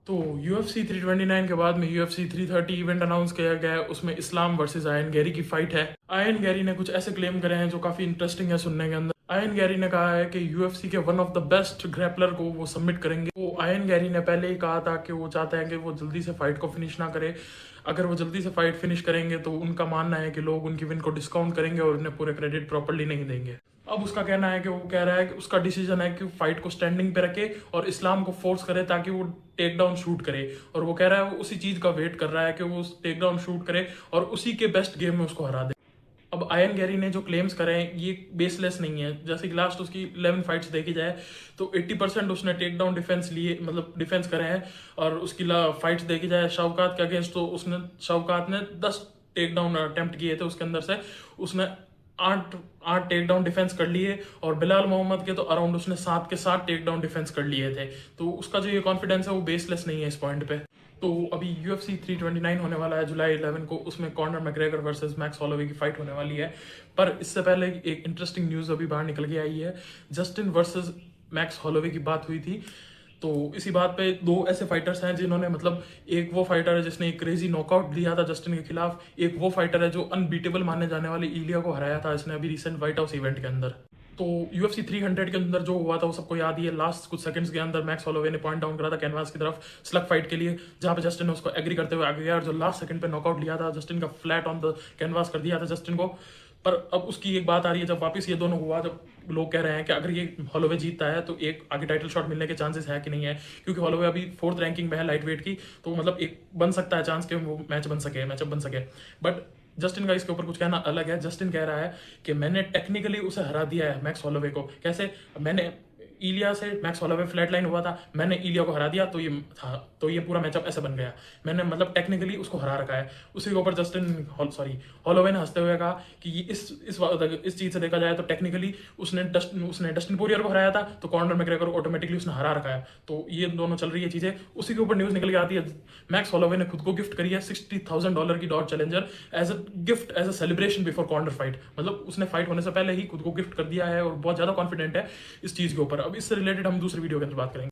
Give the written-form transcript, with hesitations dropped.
तो UFC 329 के बाद में UFC 330 इवेंट अनाउंस किया गया है। उसमें इस्लाम वर्सेस आयन गैरी की फाइट है। आयन गैरी ने कुछ ऐसे क्लेम करे हैं जो काफी इंटरेस्टिंग है सुनने के अंदर। आयन गैरी ने कहा है कि UFC के one of the best grappler को वो सबमिट करेंगे। वो आयन गैरी ने पहले ही कहा था कि वो चाहते हैं कि वो जल्दी से फाइट को फिनिश ना करे। अगर वो जल्दी से फाइट फिनिश करेंगे तो उनका मानना है कि लोग उनकी विन को डिस्काउंट करेंगे और उन्हें पूरे क्रेडिट प्रॉपर्ली नहीं देंगे। अब उसका कहना है कि वो कह रहा है कि उसका डिसीजन है कि फाइट को स्टैंडिंग पे रखे और इस्लाम को फोर्स करे ताकि वो टेक डाउन शूट करे। और वो कह रहा है वो उसी चीज का वेट कर रहा है कि वो उस टेक डाउन शूट करे और उसी के बेस्ट गेम में उसको हरा दे। अब आयन गैरी ने जो क्लेम्स करे हैं ये बेसलेस नहीं है। जैसे कि लास्ट उसकी 11 फाइट्स देखी जाए तो 80% उसने टेक डाउन डिफेंस लिए, मतलब डिफेंस करे हैं। और उसकी फाइट्स देखी जाए शौकात के अगेंस्ट तो उसने शौकात ने 10 टेक डाउन अटेम्प्ट किए थे। उसके अंदर से उसने आठ आठ टेक डाउन डिफेंस कर लिए और बिलाल मोहम्मद के तो अराउंड उसने 7 के 7 टेक डाउन डिफेंस कर लिए थे। तो उसका जो ये कॉन्फिडेंस है वो बेसलेस नहीं है इस पॉइंट पे। तो अभी UFC 329 होने वाला है जुलाई 11 को। उसमें Conor McGregor versus max Holloway की फाइट होने वाली है। पर इससे पहले एक इंटरेस्टिंग न्यूज अभी बाहर निकल के आई है। जस्टिन वर्सेस मैक्स हॉलोवे की बात हुई थी। तो इसी बात पे दो ऐसे फाइटर्स हैं जिन्होंने, मतलब एक वो फाइटर है जिसने एक क्रेजी नॉकआउट दिया था जस्टिन के खिलाफ। एक वो फाइटर है जो अनबीटेबल माने जाने वाली इलिया को हराया था इसने अभी रिसेंट व्हाइट हाउस इवेंट के अंदर। तो UFC 300 के अंदर जो हुआ था वो सबको याद ही है। लास्ट कुछ सेकंड्स के अंदर मैक्स हॉलोवे ने पॉइंट डाउन करा था कैनवास की तरफ स्लग फाइट के लिए, जहां पे जस्टिन ने उसको एग्री करते हुए आगे गया और जो लास्ट सेकंड पे नॉकआउट लिया था जस्टिन का, फ्लैट ऑन द कैनवास कर दिया था जस्टिन को। पर अब उसकी एक बात आ रही है, जब वापस ये दोनों हुआ, जब लोग कह रहे हैं कि अगर ये हॉलोवे जीतता है तो एक आगे टाइटल शॉट मिलने के चांसेस है कि नहीं है, क्योंकि हॉलोवे अभी 4th रैंकिंग में है लाइट वेट की। तो मतलब एक बन सकता है चांस कि वो मैचअप बन सके। बट जस्टिन का इसके ऊपर कुछ कहना अलग है। जस्टिन कह रहा है कि मैंने टेक्निकली उसे हरा दिया है मैक्स हॉलोवे को। कैसे? मैंने इलिया से मैक्स हॉलोवे फ्लैट लाइन हुआ था, मैंने इलिया को हरा दिया तो ये था, तो ये पूरा मैचअप ऐसे बन गया। मैंने मतलब टेक्निकली उसको हरा रखा है। उसी के ऊपर हॉलोवे ने हंसते हुए कहा कि इस चीज से देखा जाए तो टेक्निकली उसने डस्टिन पोरियर को हराया था तो कॉनर मैग्रेगर को ऑटोमेटिकली उसने हरा रखा है। तो ये दोनों चल रही है चीजें। उसी के ऊपर न्यूज निकल के आती है मैक्स हॉलोवे ने खुद को गिफ्ट करी है $60,000 की Dodge Challenger as a gift, as a celebration before Conor fight. मतलब उसने फाइट होने से पहले ही खुद को गिफ्ट कर दिया है और बहुत ज्यादा कॉन्फिडेंट है इस चीज के ऊपर। अब इससे रिलेटेड हम दूसरे वीडियो के अंदर बात करेंगे।